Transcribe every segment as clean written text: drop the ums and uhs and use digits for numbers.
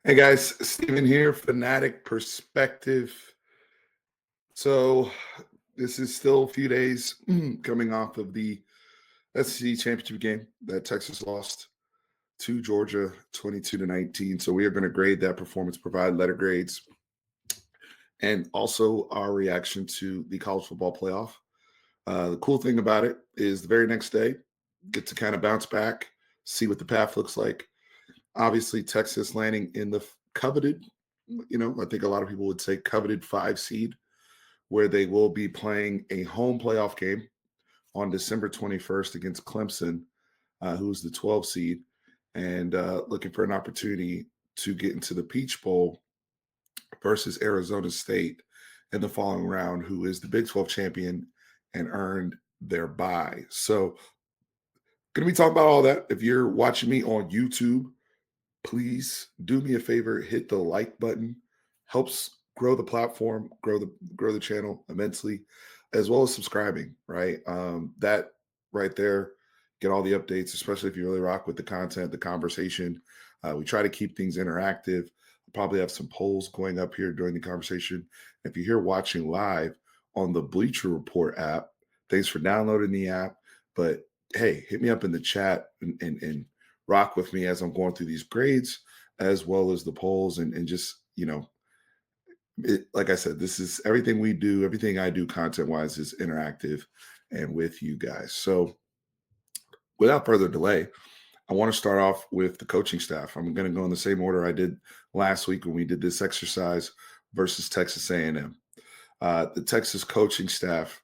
Hey guys, Steven here, Fanatic Perspective. So, this is still a few days coming off of the SEC championship game that Texas lost to Georgia 22-19. So, we are going to grade that performance, provide letter grades, and also our reaction to the college football playoff. The cool thing about it is the very next day, get to kind of bounce back, see what the path looks like. Obviously, Texas landing in the coveted, I think a lot of people would say coveted 5 seed, where they will be playing a home playoff game on December 21st against Clemson, who's the 12 seed, and looking for an opportunity to get into the Peach Bowl versus Arizona State in the following round, who is the Big 12 champion and earned their bye. So, going to be talking about all that. If you're watching me on YouTube, please do me a favor, hit the like button. Helps grow the platform, grow the channel immensely, as well as subscribing, right? That right there, get all the updates, especially if you really rock with the content, the conversation. We try to keep things interactive. I'll probably have some polls going up here during the conversation. If you're here watching live on the Bleacher Report app, thanks for downloading the app. But hey, hit me up in the chat and rock with me as I'm going through these grades, as well as the polls, and just, like I said, this is everything we do, everything I do content wise is interactive and with you guys. So without further delay, I want to start off with the coaching staff. I'm going to go in the same order I did last week when we did this exercise versus Texas A&M. The Texas coaching staff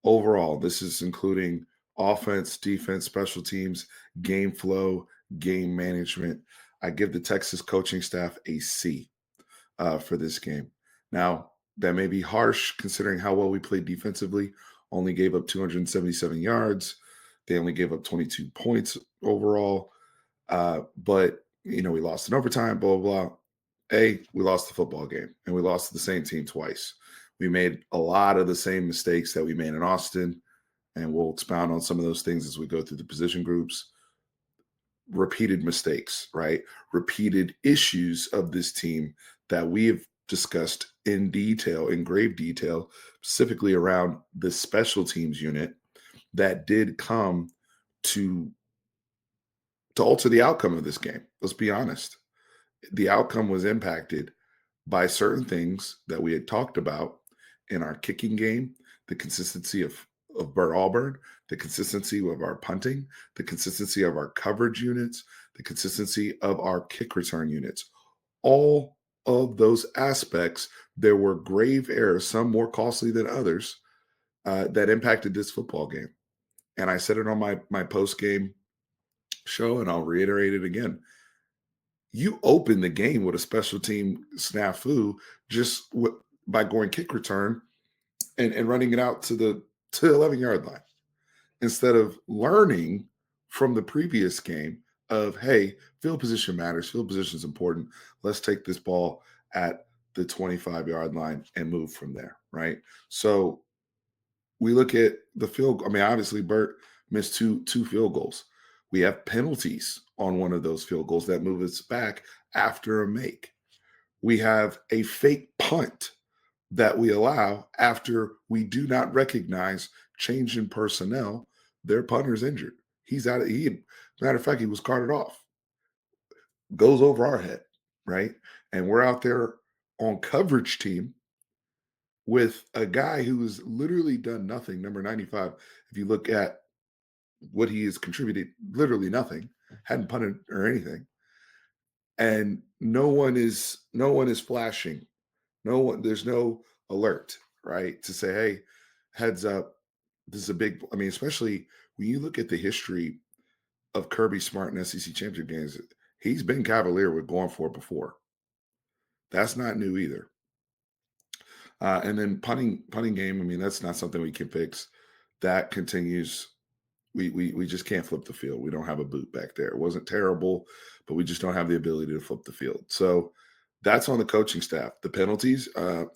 overall, this is including offense, defense, special teams, game flow, game management. I give the Texas coaching staff a C for this game. Now, that may be harsh considering how well we played defensively. Only gave up 277 yards. They only gave up 22 points overall. But, we lost in overtime, blah, blah, blah. We lost the football game, and we lost to the same team twice. We made a lot of the same mistakes that we made in Austin, and we'll expound on some of those things as we go through the position groups. Repeated mistakes, right? Repeated issues of this team that we have discussed in detail, in grave detail, specifically around the special teams unit that did come to alter the outcome of this game. Let's be honest. The outcome was impacted by certain things that we had talked about in our kicking game, the consistency of Bert Auburn, the consistency of our punting, the consistency of our coverage units, the consistency of our kick return units. All of those aspects, there were grave errors, some more costly than others, that impacted this football game. And I said it on my post game show, and I'll reiterate it again. You open the game with a special team snafu just by going kick return and running it out to the 11-yard line, instead of learning from the previous game of, hey, field position matters. Field position is important. Let's take this ball at the 25-yard line and move from there, right? So we look at the field. I mean, obviously, Bert missed two field goals. We have penalties on one of those field goals that move us back after a make. We have a fake punt that we allow after we do not recognize change in personnel. Their punter's injured. He's out of matter of fact, he was carted off. Goes over our head, right? And we're out there on coverage team with a guy who has literally done nothing. Number 95, if you look at what he has contributed, literally nothing, hadn't punted or anything. And no one is flashing. There's no alert, right? To say, hey, heads up, this is a big, I mean, especially when you look at the history of Kirby Smart in SEC championship games, he's been cavalier with going for it before. That's not new either. And then punting game, I mean, that's not something we can fix. That continues. We just can't flip the field. We don't have a boot back there. It wasn't terrible, but we just don't have the ability to flip the field. So that's on the coaching staff. The penalties, and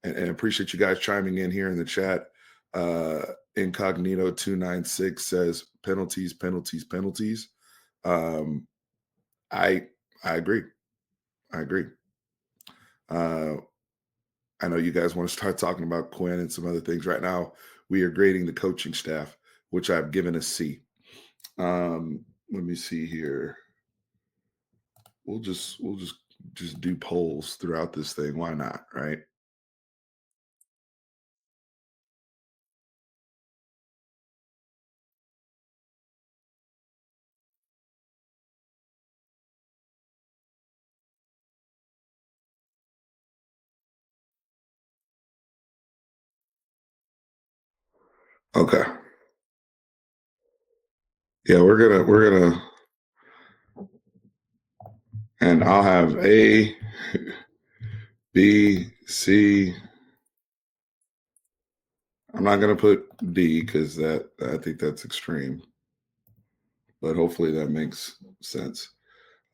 appreciate you guys chiming in here in the chat. Incognito 296 says penalties. I agree. I agree. Uh, I know you guys want to start talking about Quinn and some other things. Right now, we are grading the coaching staff, which I've given a C. Let me see here. We'll just do polls throughout this thing. Why not? Right? Okay. Yeah, we're gonna and I'll have A, B, C. I'm not gonna put D because that I think that's extreme, but hopefully that makes sense.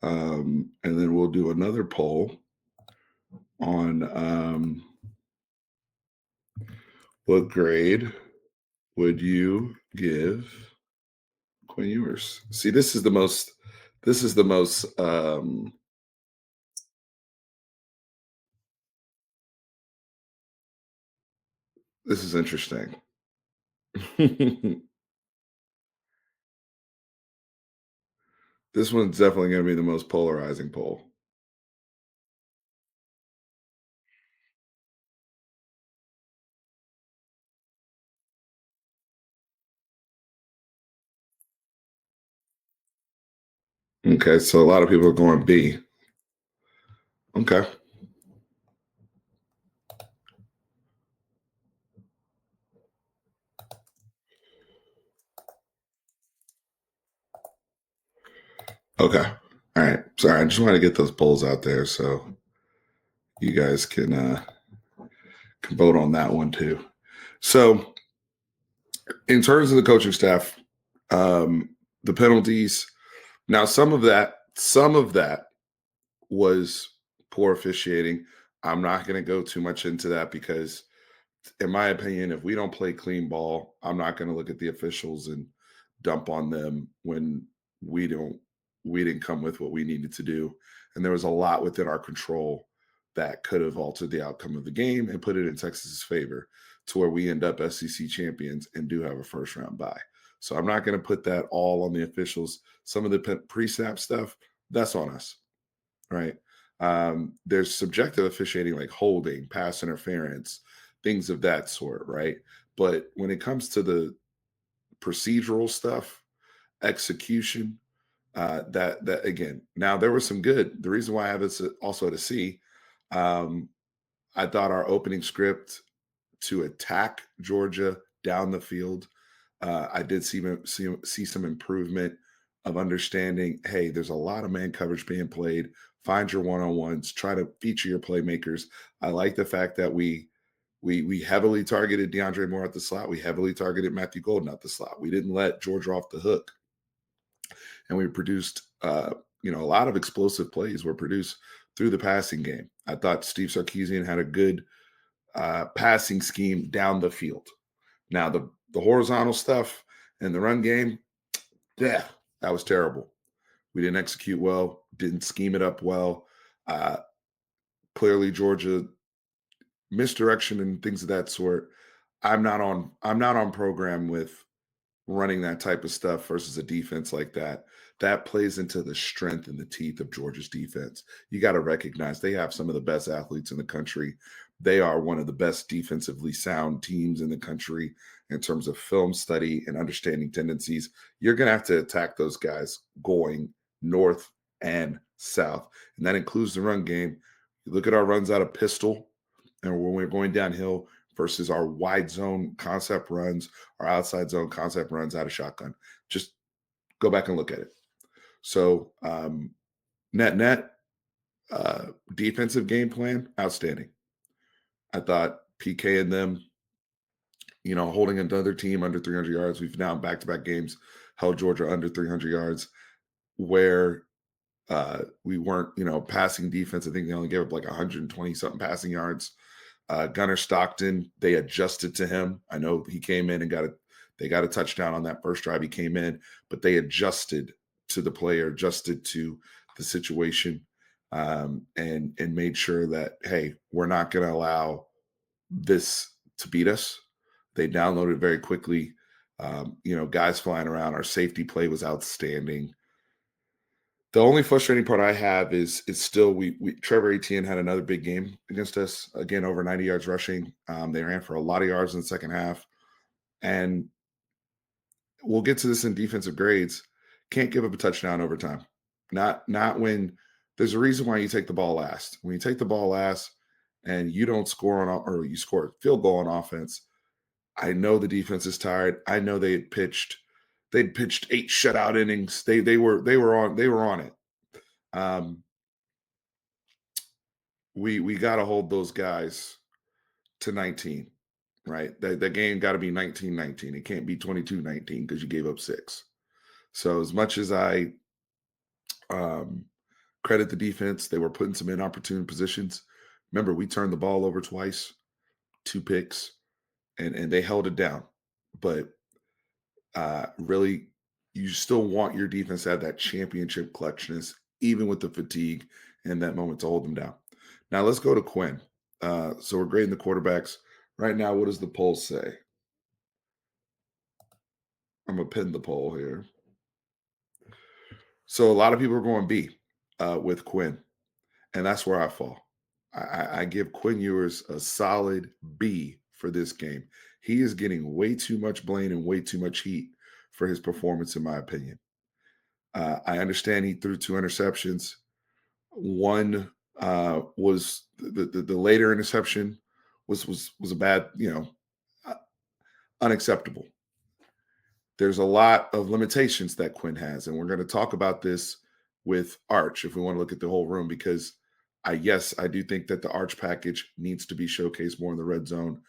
And then we'll do another poll on what grade would you give Quinn Ewers? See, this is the most. This is the most. This is interesting. This one's definitely going to be the most polarizing poll. Okay, so a lot of people are going B. Okay, okay, all right. Sorry, I just want to get those polls out there so you guys can vote on that one too. So, in terms of the coaching staff, the penalties. Now, some of that was poor officiating. I'm not going to go too much into that because, in my opinion, if we don't play clean ball, I'm not going to look at the officials and dump on them when we don't we didn't come with what we needed to do. And there was a lot within our control that could have altered the outcome of the game and put it in Texas's favor to where we end up SEC champions and do have a first round bye. So I'm not going to put that all on the officials. Some of the pre-snap stuff, that's on us, right? There's subjective officiating like holding, pass interference, things of that sort, right? But when it comes to the procedural stuff, execution, that again, now there was some good. The reason why I have this also at a C, um, I thought our opening script to attack Georgia down the field. I did see some improvement of understanding. Hey, there's a lot of man coverage being played. Find your one on ones. Try to feature your playmakers. I like the fact that we heavily targeted DeAndre Moore at the slot. We heavily targeted Matthew Golden at the slot. We didn't let Georgia off the hook, and we produced a lot of explosive plays were produced through the passing game. I thought Steve Sarkisian had a good passing scheme down the field. Now the horizontal stuff and the run game, yeah, that was terrible. We didn't execute well, didn't scheme it up well. Uh, Clearly, Georgia misdirection and things of that sort. I'm not on program with running that type of stuff versus a defense like that. That plays into the strength and the teeth of Georgia's defense. You got to recognize they have some of the best athletes in the country. They are one of the best defensively sound teams in the country in terms of film study and understanding tendencies. You're going to have to attack those guys going north and south. And that includes the run game. You look at our runs out of pistol and when we're going downhill versus our wide zone concept runs, our outside zone concept runs out of shotgun. Just go back and look at it. So net defensive game plan, outstanding. I thought PK and them, holding another team under 300 yards. We've now back to back games held Georgia under 300 yards where we weren't, passing defense. I think they only gave up like 120 something passing yards. Gunnar Stockton, they adjusted to him. I know he came in and they got a touchdown on that first drive. He came in, but they adjusted to the player, adjusted to the situation. and made sure that, hey, we're not going to allow this to beat us. They downloaded very quickly. Guys flying around. Our safety play was outstanding. The only frustrating part I have is still we Trevor Etienne had another big game against us, again over 90 yards rushing. They ran for a lot of yards in the second half, and we'll get to this in defensive grades. Can't give up a touchdown over time. Not when there's a reason why you take the ball last. When you take the ball last and you don't score or you score a field goal on offense, I know the defense is tired. I know they'd pitched 8 shutout innings. They were on it. Um, we got to hold those guys to 19, right? The game got to be 19-19. It can't be 22-19 because you gave up 6. So as much as I um, credit the defense, they were put in some inopportune positions. Remember, we turned the ball over twice, 2 picks, and they held it down. But really, you still want your defense to have that championship clutchness, even with the fatigue and that moment to hold them down. Now let's go to Quinn. So we're grading the quarterbacks right now. What does the poll say? I'm gonna pin the poll here. So a lot of people are going B with Quinn, and that's where I fall. I give Quinn Ewers a solid B for this game. He is getting way too much blame and way too much heat for his performance, in my opinion. I understand he threw 2 interceptions. One was the later interception was a bad, uh, unacceptable. There's a lot of limitations that Quinn has, and we're going to talk about this with Arch if we want to look at the whole room because I do think that the Arch package needs to be showcased more in the red zone,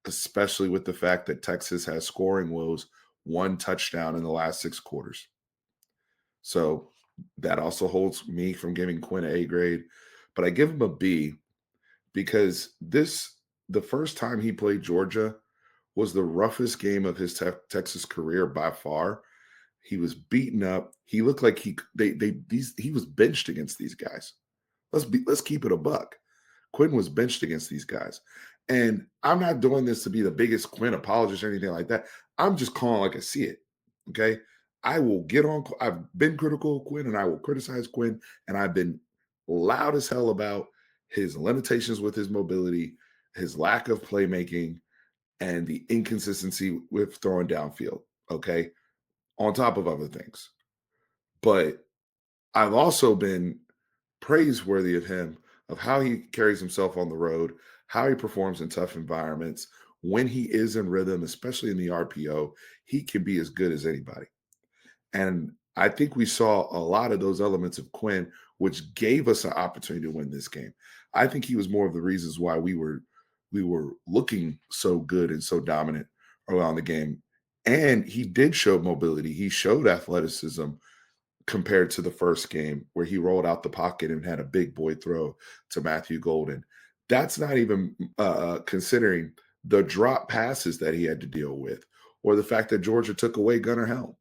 especially with the fact that Texas has scoring woes, 1 touchdown in the last 6 quarters. So that also holds me from giving Quinn an A grade, but I give him a B because the first time he played Georgia was the roughest game of his Texas career by far. He was beaten up. He looked like he was benched against these guys. Let's keep it a buck. Quinn was benched against these guys. And I'm not doing this to be the biggest Quinn apologist or anything like that. I'm just calling like I see it. Okay. I've been critical of Quinn and I will criticize Quinn. And I've been loud as hell about his limitations with his mobility, his lack of playmaking, and the inconsistency with throwing downfield. Okay. On top of other things. But I've also been praiseworthy of him of how he carries himself on the road, how he performs in tough environments. When he is in rhythm, especially in the RPO, he can be as good as anybody. And I think we saw a lot of those elements of Quinn, which gave us an opportunity to win this game. I think he was more of the reasons why we were looking so good and so dominant around the game. And he did show mobility. He showed athleticism compared to the first game where he rolled out the pocket and had a big boy throw to Matthew Golden. That's not even considering the drop passes that he had to deal with, or the fact that Georgia took away Gunnar Helm,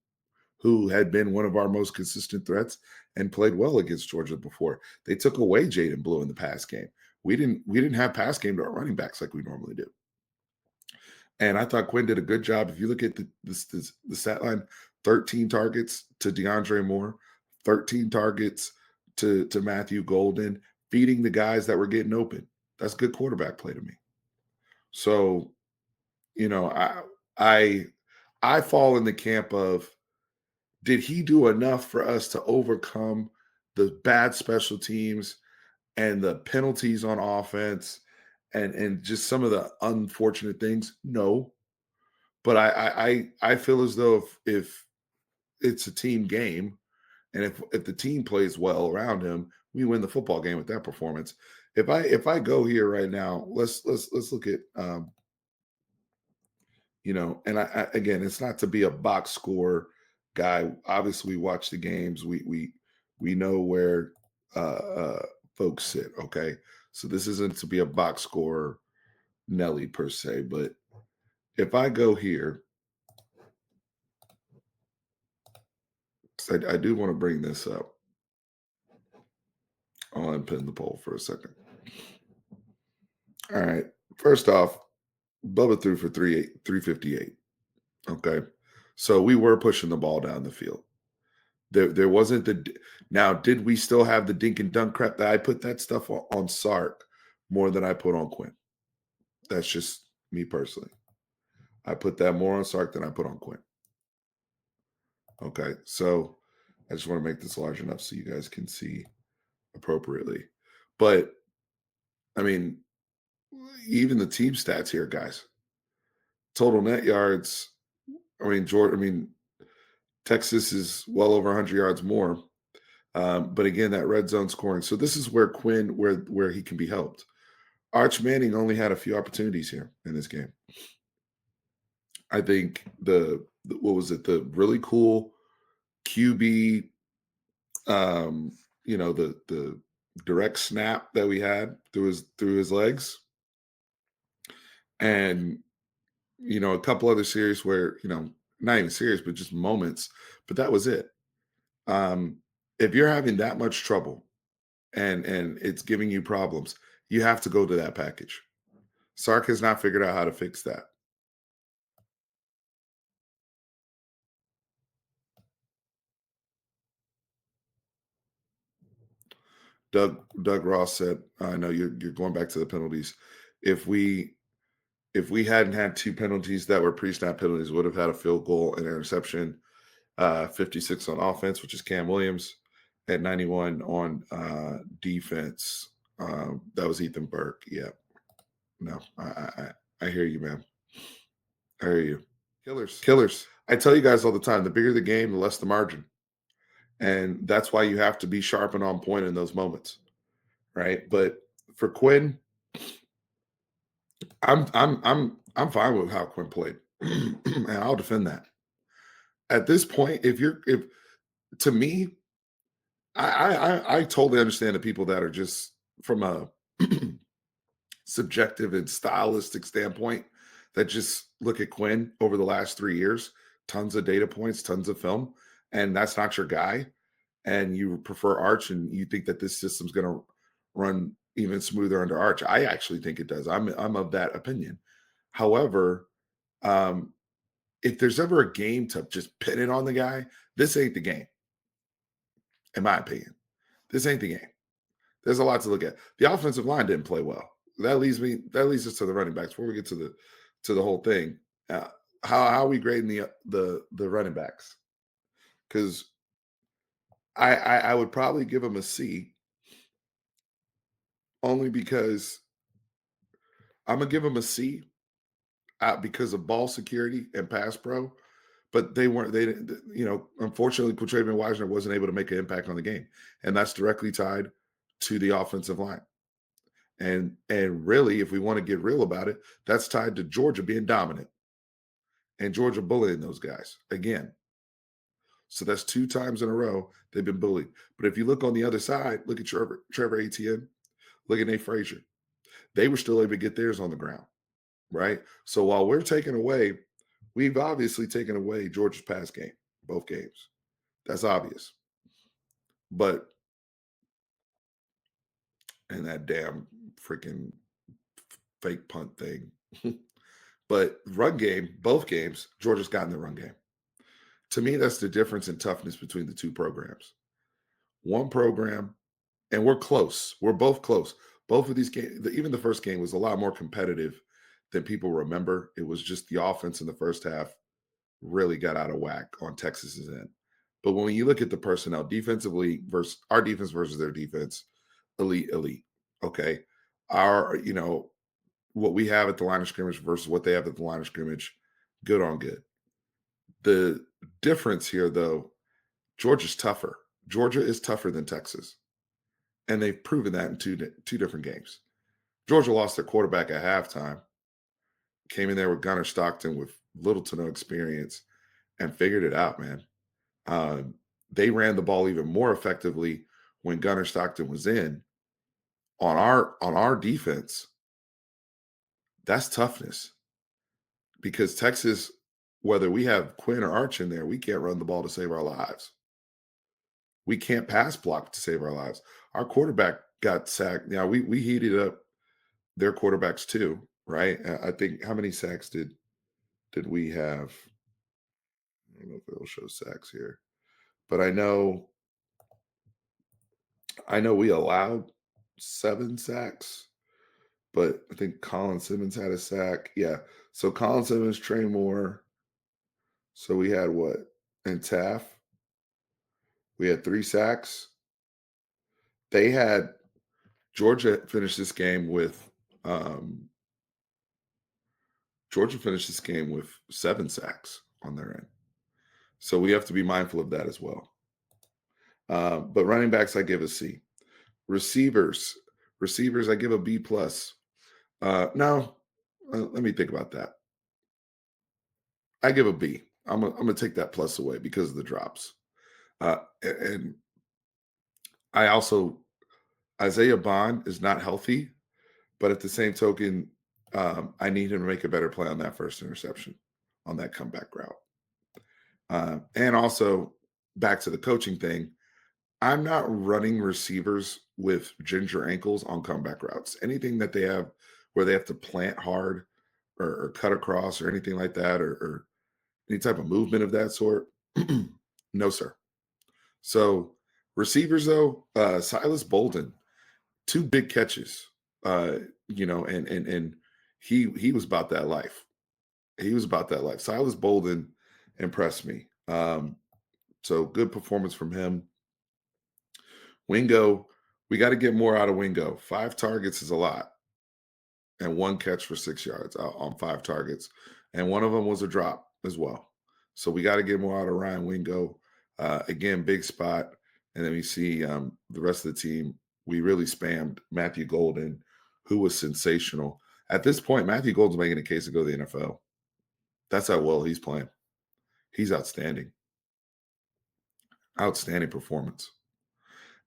who had been one of our most consistent threats and played well against Georgia before. They took away Jaden Blue in the pass game. We didn't have pass game to our running backs like we normally do. And I thought Quinn did a good job. If you look at the stat line, 13 targets to DeAndre Moore, 13 targets to Matthew Golden, feeding the guys that were getting open. That's good quarterback play to me. So, you know, I I fall in the camp of, did he do enough for us to overcome the bad special teams and the penalties on offense and just some of the unfortunate things? No, but I feel as though if it's a team game and if the team plays well around him, we win the football game with that performance. If I go here right now, let's look at and again, it's not to be a box score guy. Obviously, we watch the games. We know where folks sit. Okay, so this isn't to be a box score Nelly per se, but if I go here, 'cause I do want to bring this up on unpin the poll for a second. All right. First off, Bubba threw for 358. Okay. So we were pushing the ball down the field. There wasn't now, did we still have the dink and dunk crap that I put that stuff on Sark more than I put on Quinn? That's just me personally. I put that more on Sark than I put on Quinn. Okay. So I just want to make this large enough so you guys can see appropriately. But I mean, even the team stats here, guys. Total net yards. Texas is well over 100 yards more. But again, that red zone scoring. So this is where Quinn, where he can be helped. Arch Manning only had a few opportunities here in this game. I think what was it? The really cool QB, the direct snap that we had through his legs, and a couple other series where not even serious, but just moments. But that was it. Um, if you're having that much trouble and it's giving you problems, you have to go to that package. Sark has not figured out how to fix that. Doug Ross said, "I know you're going back to the penalties. If we hadn't had two penalties that were pre-snap penalties, would have had a field goal and interception, 56 on offense, which is Cam Williams, at 91 on defense. That was Ethan Burke. Yeah, no, I hear you, man. I hear you. Killers. I tell you guys all the time: the bigger the game, the less the margin, and that's why you have to be sharp and on point in those moments, right? But for Quinn, I'm fine with how Quinn played, and I'll defend that. At this point, if to me, I totally understand the people that are just from a subjective and stylistic standpoint that just look at Quinn over the last 3 years, tons of data points, tons of film, and that's not your guy, and you prefer Arch, and you think that this system's going to run even smoother under Arch. I actually think it does. I'm of that opinion. However, um, if there's ever a game to just pin it on the guy, this ain't the game, in my opinion. This ain't the game. There's a lot to look at. The offensive line didn't play well. That leads us to the running backs. Before we get to the whole thing, how are we grading the running backs? Because I would probably give them a C, only because I'm gonna give them a C because of ball security and pass pro. But they weren't. They didn't. Unfortunately, Quatravian Wisner wasn't able to make an impact on the game, and that's directly tied to the offensive line. And really, if we want to get real about it, that's tied to Georgia being dominant and Georgia bullying those guys again. So that's 2 times in a row they've been bullied. But if you look on the other side, look at Trevor Etienne, look at Nate Frazier. They were still able to get theirs on the ground, right? So while we've obviously taken away Georgia's pass game, both games. That's obvious. But and that damn freaking fake punt thing. But run game, both games, Georgia's gotten the run game. To me, that's the difference in toughness between the two programs. One program, and we're close. We're both close. Both of these games, even the first game was a lot more competitive than people remember. It was just the offense in the first half really got out of whack on Texas's end. But when you look at the personnel defensively versus our defense versus their defense, elite. Okay. What we have at the line of scrimmage versus what they have at the line of scrimmage, good on good. The difference here, though, Georgia's tougher. Georgia is tougher than Texas, and they've proven that in two different games. Georgia lost their quarterback at halftime, came in there with Gunnar Stockton with little to no experience, and figured it out, man. They ran the ball even more effectively when Gunnar Stockton was in. On our defense, that's toughness because Texas, whether we have Quinn or Arch in there, we can't run the ball to save our lives. We can't pass block to save our lives. Our quarterback got sacked. Now we heated up their quarterbacks too, right? I think how many sacks did we have? I don't know if it'll show sacks here, but I know we allowed 7 sacks, but I think Colin Simmons had a sack. Yeah. So Colin Simmons, Trey Moore. So we had what? And Taff, we had 3 sacks. They had Georgia finished this game with um Georgia finished this game with 7 sacks on their end. So we have to be mindful of that as well. But running backs, I give a C. Receivers, receivers, I give a B plus. No, let me think about that. I give a B. I'm gonna take that plus away because of the drops. And I also Isaiah Bond is not healthy, but at the same token, I need him to make a better play on that first interception on that comeback route. And also back to the coaching thing, I'm not running receivers with ginger ankles on comeback routes. Anything that they have where they have to plant hard or cut across or anything like that, or any type of movement of that sort, no, sir. So receivers, though, Silas Bolden, 2 big catches, uh, and he was about that life. He was about that life. Silas Bolden impressed me. So good performance from him. Wingo, we got to get more out of Wingo. 5 targets is a lot, and 1 catch for 6 yards on 5 targets, and one of them was a drop as well. So we got to get more out of Ryan Wingo. Again, big spot, and then we see the rest of the team. We really spammed Matthew Golden, who was sensational. At this point, Matthew Golden's making a case to go to the NFL. That's how well he's playing. He's outstanding. Outstanding performance.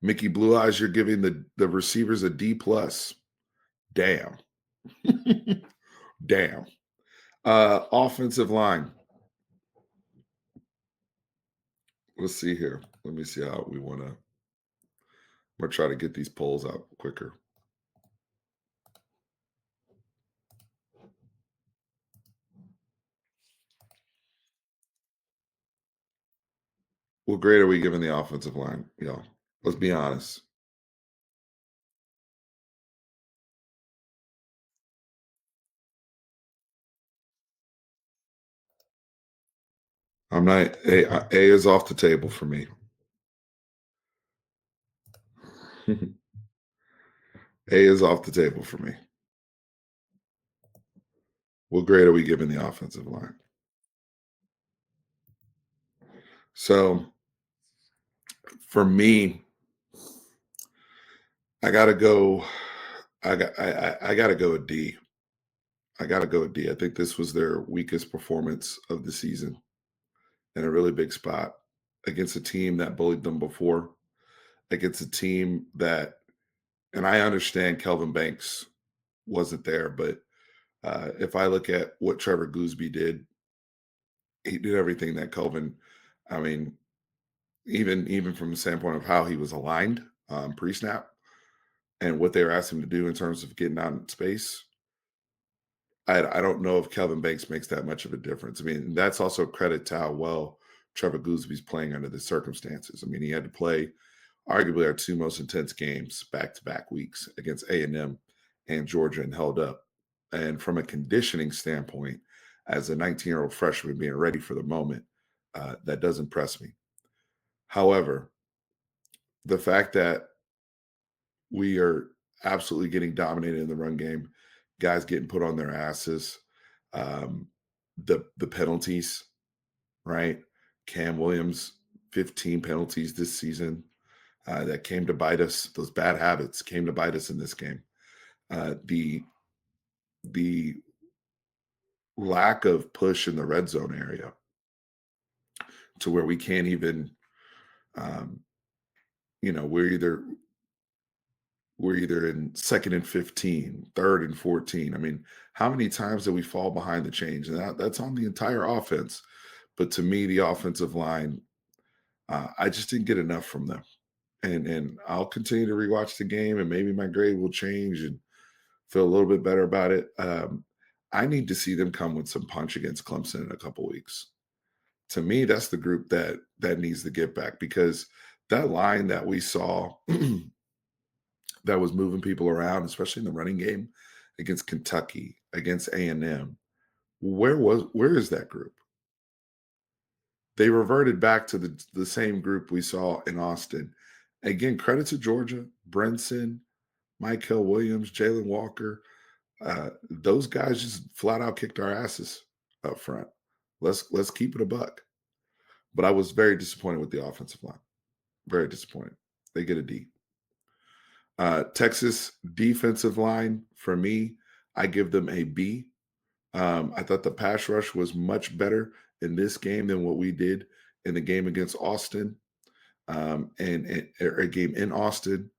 Mickey Blue Eyes, you're giving the receivers a D plus. Damn. Damn. Offensive line. Let's see here. Let me see how we want to. I'm gonna try to get these polls out quicker. What grade are we giving the offensive line, y'all? Let's be honest. I'm not A is off the table for me. A is off the table for me. What grade are we giving the offensive line? So for me, I gotta go. I gotta go a D. I gotta go a D. I think this was their weakest performance of the season in a really big spot against a team that bullied them before, against a team that, and I understand Kelvin Banks wasn't there, but if I look at what Trevor Gooseby did, he did everything that Kelvin. I mean, even from the standpoint of how he was aligned pre-snap and what they were asking him to do in terms of getting out in space. I don't know if Kelvin Banks makes that much of a difference. I mean, that's also credit to how well Trevor Gooseby's playing under the circumstances. I mean, he had to play arguably our 2 most intense games back-to-back weeks against A&M and Georgia and held up. And from a conditioning standpoint, as a 19-year-old freshman being ready for the moment, that does impress me. However, the fact that we are absolutely getting dominated in the run game, guys getting put on their asses, um, the penalties, right? Cam Williams, 15 penalties this season that came to bite us. Those bad habits came to bite us in this game. The lack of push in the red zone area to where we can't even, um, we're either in 2nd and 15, 3rd and 14. I mean, how many times do we fall behind the change? And that's on the entire offense. But to me, the offensive line, I just didn't get enough from them. and I'll continue to rewatch the game, and maybe my grade will change and feel a little bit better about it. I need to see them come with some punch against Clemson in a couple weeks. To me, that's the group that needs to get back, because that line that we saw that was moving people around, especially in the running game against Kentucky, against A&M. Where is that group? They reverted back to the same group we saw in Austin. Again, credit to Georgia, Brinson, Michael Williams, Jalen Walker. Those guys just flat out kicked our asses up front. Let's keep it a buck. But I was very disappointed with the offensive line. Very disappointed. They get a D. Texas defensive line, for me, I give them a B. I thought the pass rush was much better in this game than what we did in the game against Austin, and a game in Austin.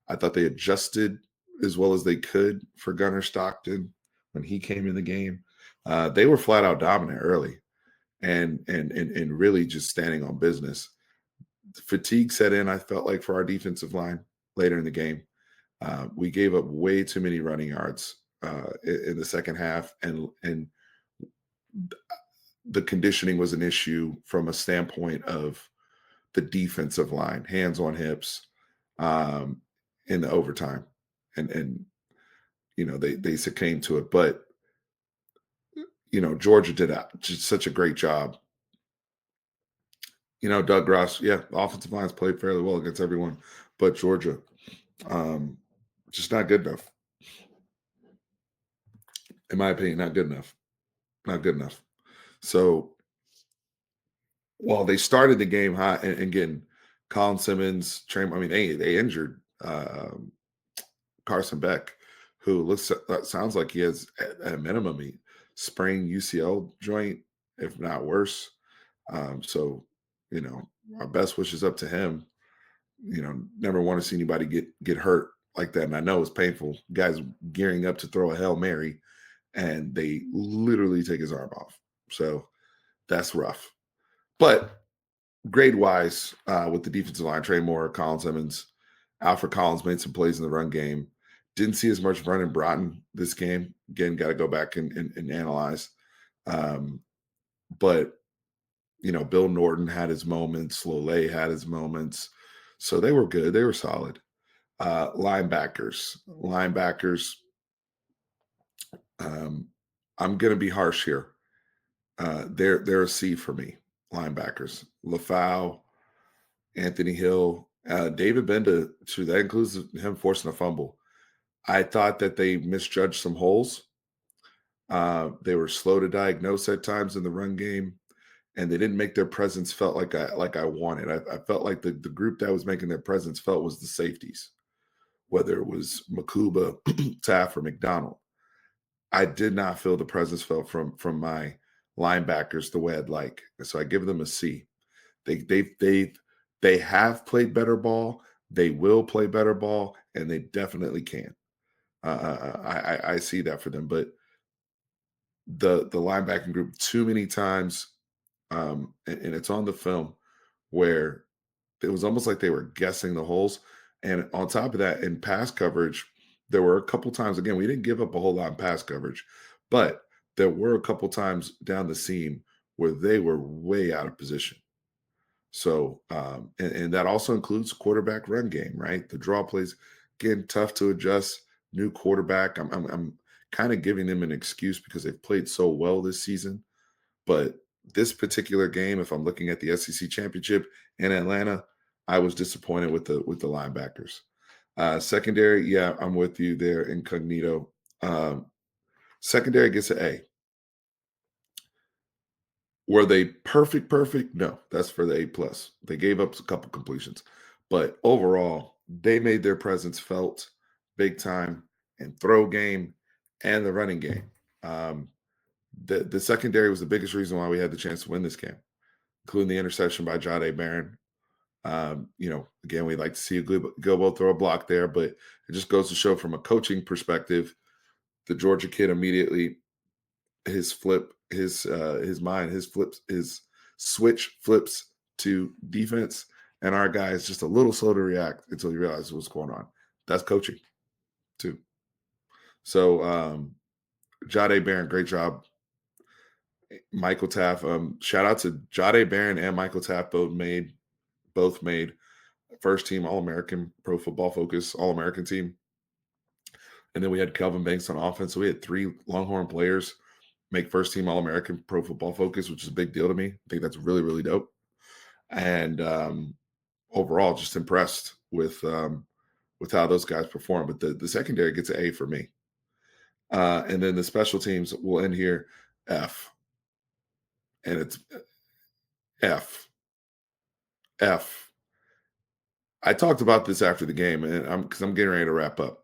I thought they adjusted as well as they could for Gunnar Stockton when he came in the game. They were flat out dominant early, and really just standing on business. Fatigue set in, I felt like, for our defensive line later in the game. We gave up way too many running yards in the second half, and the conditioning was an issue from a standpoint of the defensive line, hands on hips, um, in the overtime, and they succumbed to it. But Georgia did just such a great job. Doug Ross, yeah, the offensive lines played fairly well against everyone, but Georgia, um, just not good enough, in my opinion. Not good enough. Not good enough. So while they started the game hot, and again, Colin Simmons, I mean, they injured Carson Beck, who sounds like he has at a minimum a sprained UCL joint, if not worse. So, our best wishes up to him. Never want to see anybody get hurt like that. And I know it's painful. Guys gearing up to throw a Hail Mary, and they literally take his arm off. So that's rough. But grade wise, with the defensive line, Trey Moore, Colin Simmons, Alfred Collins made some plays in the run game. Didn't see as much Vernon Broughton this game. Again, got to go back and analyze. But Bill Norton had his moments. Lole had his moments. So they were good. They were solid. Linebackers. I'm going to be harsh here. They're a C for me. Linebackers. LaFau, Anthony Hill, David Benda, too. That includes him forcing a fumble. I thought that they misjudged some holes. They were slow to diagnose at times in the run game, and they didn't make their presence felt like I wanted. I felt like the group that was making their presence felt was the safeties, whether it was Makuba, Taff, or McDonald. I did not feel the presence felt from my linebackers the way I'd like. So I give them a C. They have played better ball. They will play better ball, and they definitely can. I see that for them, but the linebacking group too many times, and it's on the film, where it was almost like they were guessing the holes. And on top of that, in pass coverage, there were a couple times, again, we didn't give up a whole lot in pass coverage, but there were a couple times down the seam where they were way out of position. So, and that also includes quarterback run game, right? The draw plays, again, tough to adjust. New quarterback. I'm kind of giving them an excuse because they've played so well this season. But this particular game, if I'm looking at the SEC championship in Atlanta, I was disappointed with the linebackers. Secondary, yeah, I'm with you there, incognito. Secondary gets an A. Were they perfect? Perfect? No, that's for the A plus. They gave up a couple completions, but overall, they made their presence felt big time in throw game and the running game. Um, the secondary was the biggest reason why we had the chance to win this game, including the interception by Jahdae Barron. Again, we'd like to see a good Gilbo throw a block there, but it just goes to show from a coaching perspective, the Georgia kid immediately his switch flips to defense, and our guy is just a little slow to react until he realizes what's going on. That's coaching too. So Jade Barron, great job. Michael Taff, shout out to Jade Barron and Michael Taff, both made first team All American Pro Football Focus All American team. And then we had Kelvin Banks on offense. So we had three Longhorn players make first team All American Pro Football Focus, which is a big deal to me. I think that's really, really dope. And overall, just impressed with how those guys perform. But the secondary gets an A for me. And then the special teams will end here F. And it's F. F. I talked about this after the game, and I'm getting ready to wrap up.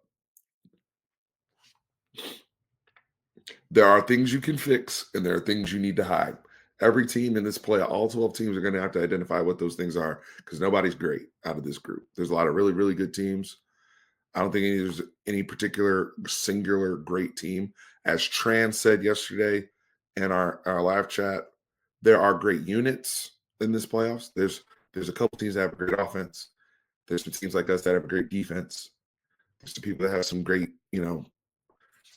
There are things you can fix, and there are things you need to hide. Every team in this play, all 12 teams are going to have to identify what those things are because nobody's great out of this group. There's a lot of really, really good teams. I don't think there's any particular singular great team. As Tran said yesterday in our live chat, there are great units in this playoffs. There's a couple teams that have a great offense. There's some teams like us that have a great defense. There's some people that have some great, and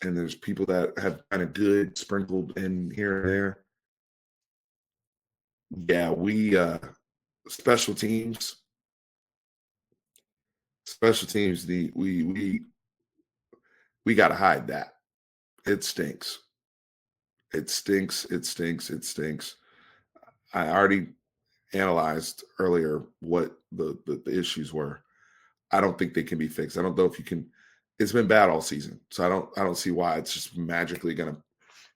there's people that have kind of good sprinkled in here and there. Yeah, we special teams, special teams. We got to hide that. It stinks. It stinks. It stinks. It stinks. I already analyzed earlier what the issues were. I don't think they can be fixed. I don't know if you can. It's been bad all season, so I don't see why it's just magically gonna.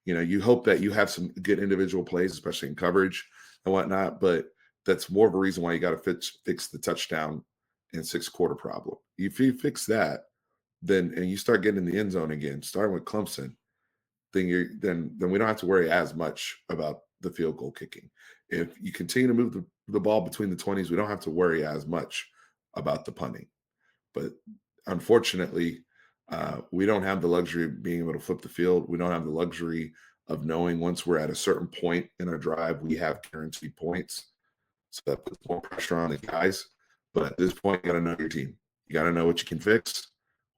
You hope that you have some good individual plays, especially in coverage and whatnot. But that's more of a reason why you got to fix the touchdown and sixth quarter problem. If you fix that, then and you start getting in the end zone again, starting with Clemson, then we don't have to worry as much about the field goal kicking. If you continue to move the ball between the 20s, we don't have to worry as much about the punting. But unfortunately, we don't have the luxury of being able to flip the field. We don't have the luxury of knowing once we're at a certain point in our drive, we have guaranteed points. So that puts more pressure on the guys. But at this point, you got to know your team. You got to know what you can fix,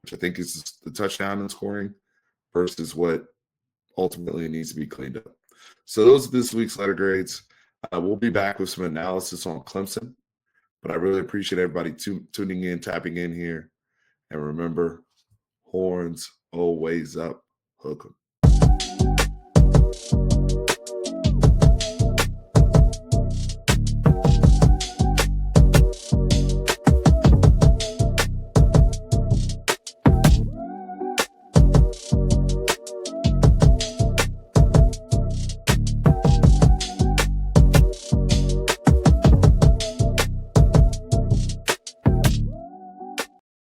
which I think is the touchdown and scoring versus what ultimately needs to be cleaned up. So those are this week's letter grades. We'll be back with some analysis on Clemson. But I really appreciate everybody tuning in, tapping in here. And remember, horns always up, hook 'em.